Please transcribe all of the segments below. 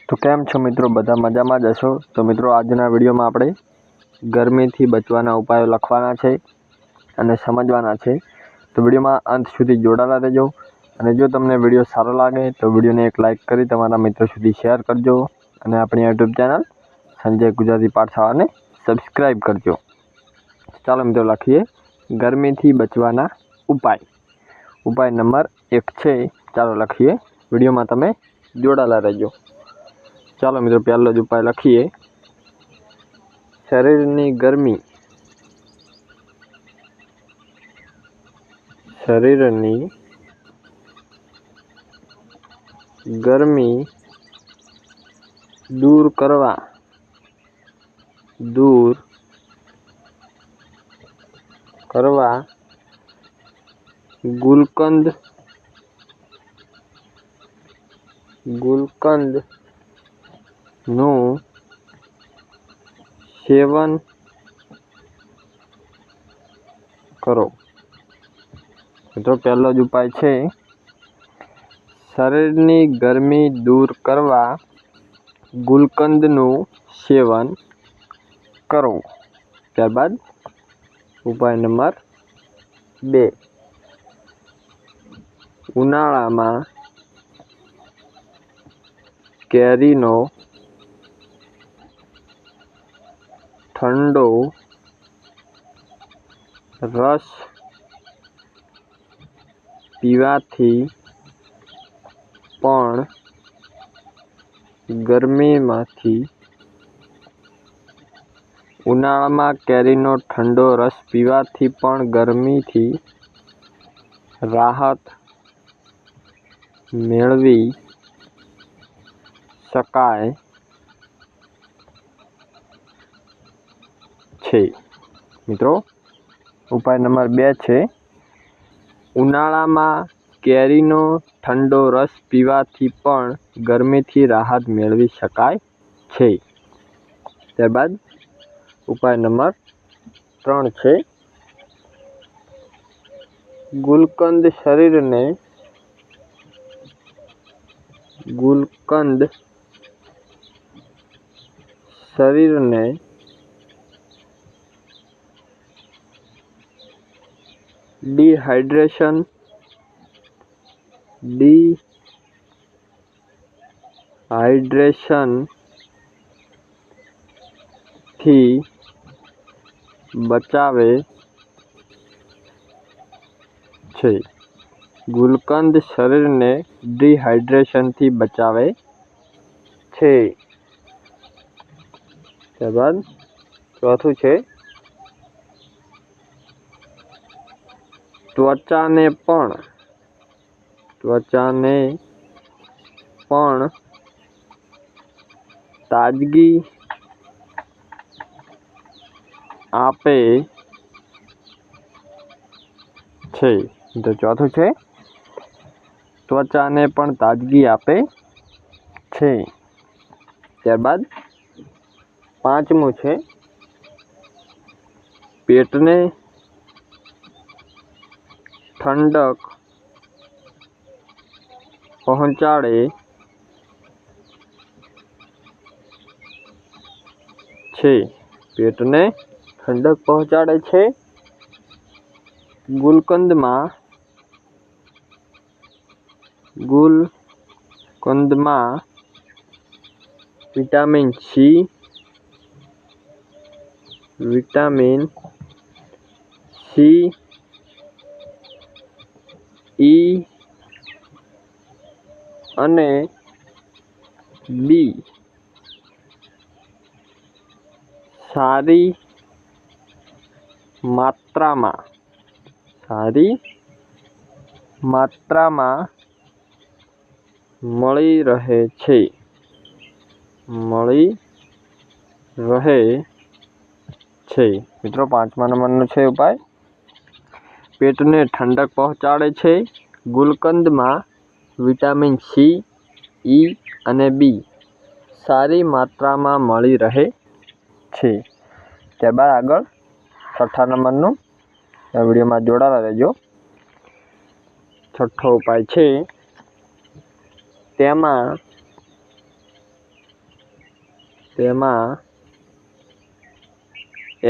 तो केम छो मित्रों, बधा मजामां ज हशो। तो मित्रों, आजना विडियो में आपणे गरमीथी बचवाना उपायो लखवाना छे अने समजवाना छे। तो विडियो में अंत सुधी जोडाला रहेजो। अने जो तमने विडियो सारो लागे तो विडियो ने एक लाइक करी तमारा मित्रों सुधी शेर करजो अने आपणी यूट्यूब चेनल संजय गुजराती पाठशाला ने सब्सक्राइब करजो। चालो मित्रों, लखीए गरमीथी बचवाना उपाय। उपाय नंबर 1 छे। चालो लखीए, विडियो में तमे जोडाला रहेजो। चालो मित्रों, पहलो ज उपाय लखीए। शरीरनी गरमी दूर करवा गुलकंद नु सेवन करो। तो पहलो ज उपाय छे, शरीरनी गरमी दूर करवा गुलकंद नु सेवन करो। त्यारबाद उपाय नंबर 2, उनाळामां केरीनो ठंडो रस पीवाथी पण गरमीमांथी उनाळामां केरीनो ठंडो रस पीवाथी पण गरमीथी राहत मेळवी शकाय छे। मित्रों, उपाय नंबर 2 छे, उनाळामां केरीनो ठंडो रस पीवाथी पण गरमीथी राहत मेळवी शकाय छे। त्यारबाद उपाय नंबर 3 छे, गुलकंद शरीरने डिहाइड्रेशन थी बचावे छे। गुलकंद शरीर ने डिहाइड्रेशन थी बचावे छे। त्यारबाद चौथुं छे, त्वचा ने पण ताजगी आपे छे। तो चौथुं छे, त्वचा ने पण ताजगी आपे छे। त्यारबाद पांचमું छे, पेटने ठंडक पहोंचाड़े छे। पेटने ठंडक पहोंचाड़े छे। गुलकंद में विटामिन सी, ई अने बी सारी मात्रा में मळी रहे छे। मित्रों, 5मा नंबरनो छे उपाय, पेटने ठंडक पहोंचाड़े छे। गुलकंद में विटामिन सी, ई अने बी सारी मात्रा में मळी रहे छे। त्यारबाद आगळ 6ठा नंबरनो विडियो में जोड़ाला रहेजो। 6ठो उपाय छे, તેમાં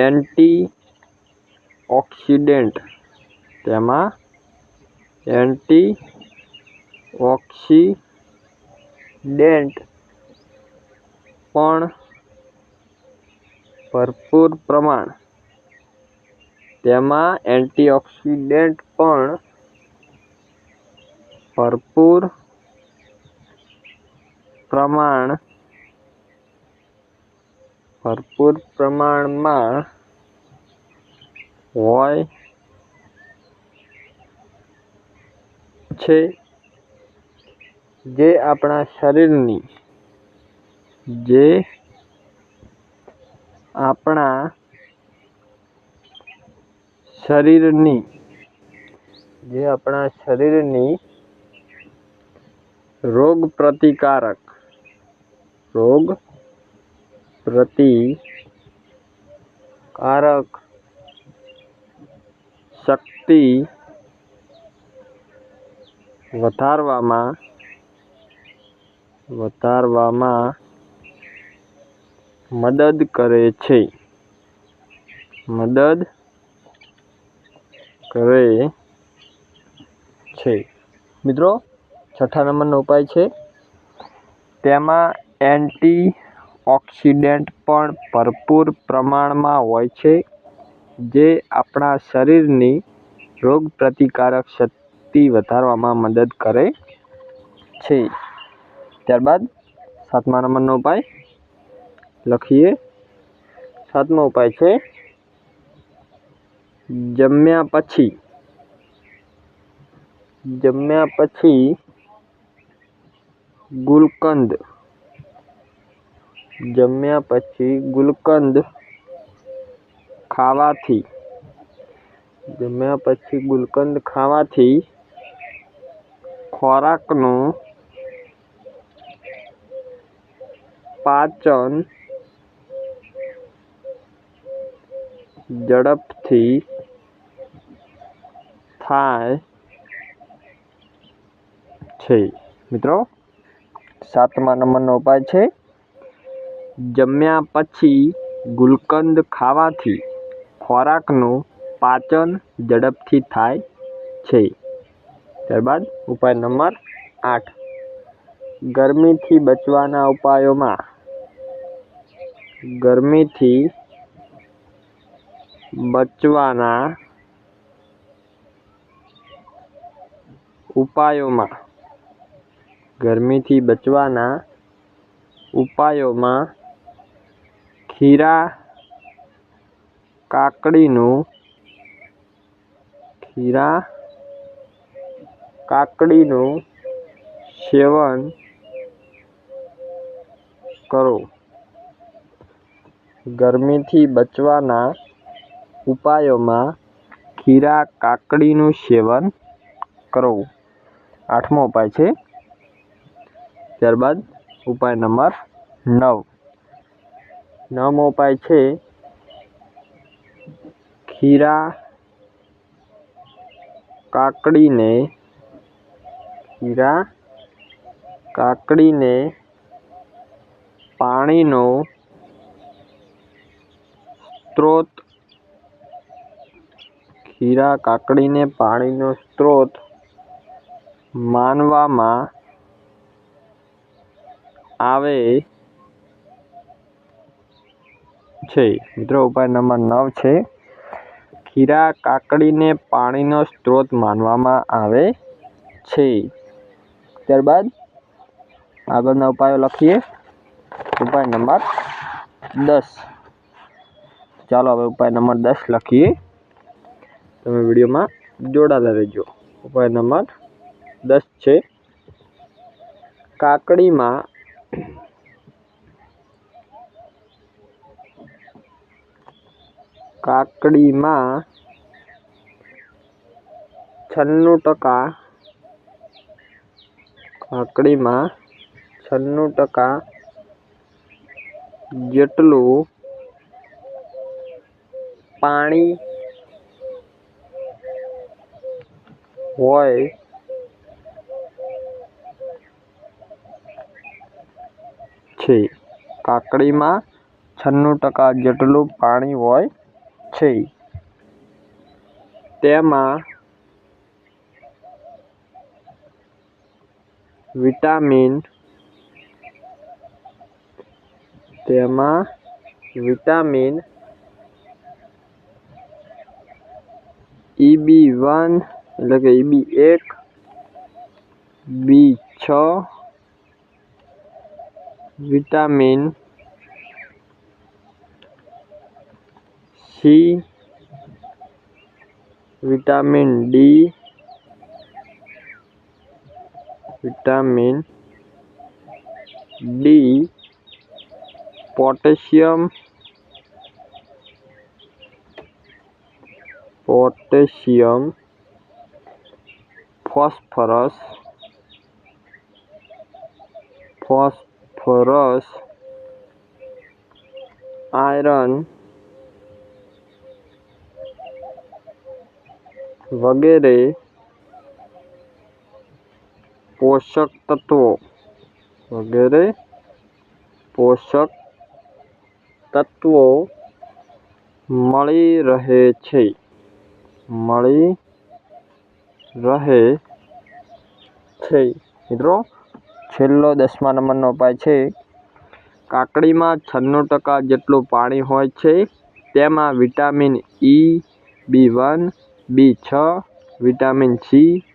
એન્ટીઓક્સિડન્ટ પણ ભરપૂર પ્રમાણમાં હોય છે, જે આપણા શરીરની રોગ પ્રતિકારક શક્તિ વધારવામાં મદદ કરે છે. મિત્રો, છઠ્ઠા નંબરનો ઉપાય છે, તેમાં એન્ટીઓક્સિડન્ટ પણ ભરપૂર પ્રમાણમાં હોય છે, જે આપણા શરીરની રોગ પ્રતિકારક શક્તિ વધારવામાં મદદ કરે છે. ત્યારબાદ સાતમા નંબરનો ઉપાય લખીએ. સાતમો ઉપાય છે, જમ્યા પછી ગુલકંદ ખાવાથી ખોરાકનું પાચન ઝડપથી થાય છે. મિત્રો, સાતમા નંબરનો ઉપાય છે, જમ્યા પછી ગુલકંદ ખાવાથી ખોરાકનું પાચન ઝડપથી થાય છે. ત્યારબાદ ઉપાય નંબર 8, ગરમીથી બચવાના ઉપાયોમાં ખીરા કાકડીનું સેવન કરો. ગરમીથી બચવાના ઉપાયોમાં ખીરા કાકડીનું સેવન કરો. આઠમો ઉપાય છે. ત્યારબાદ ઉપાય નંબર 9. નવમો ઉપાય છે, ખીરા કાકડીને પાણીનો સ્ત્રોત માનવામાં આવે છે. મિત્રો, ઉપાય નંબર 9 છે, ખીરા કાકડીને પાણીનો સ્ત્રોત માનવામાં આવે છે. ત્યારબાદ આગળના ઉપાયો લખીએ. ઉપાય નંબર 10. ચાલો હવે ઉપાય નંબર 10 લખીએ. તમે વિડીયોમાં જોડાયેલા રહેજો. ઉપાય નંબર 10 છે, કાકડીમાં છન્નું ટકા જેટલું પાણી હોય છે. કાકડીમાં 96% જેટલું પાણી હોય છે. તેમાં વિટામિન EB1 એટલે કે EB1, B6, vitamin C, vitamin D, vitamin D, potassium, phosphorus, iron વગેરે પોષક તત્વો મળી રહે છે. મિત્રો છેલ્લો 10મા નંબરનો ઉપાય છે. કાકડીમાં 96% જેટલું પાણી હોય છે. તેમાં vitamin E, B1, B6, vitamin C,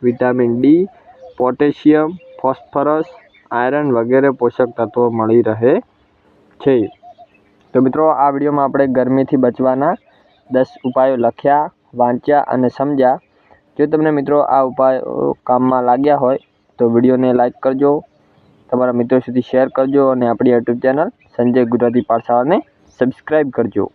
vitamin D, potassium, phosphorus, iron વગેરે પોષક તત્વો મળી રહે છે. તો મિત્રો આ વિડીયોમાં આપણે ગરમીથી બચવાના 10 ઉપાયો લખ્યા, વાંચ્યા અને સમજ્યા. જો તમને મિત્રો આ ઉપાયો કામમાં લાગ્યા હોય તો વિડીયોને લાઈક કરજો, તમારા મિત્રો સુધી શેર કરજો અને આપણી યુટ્યુબ ચેનલ સંજય ગુજરાતી પાઠશાળાને સબસ્ક્રાઈબ કરજો.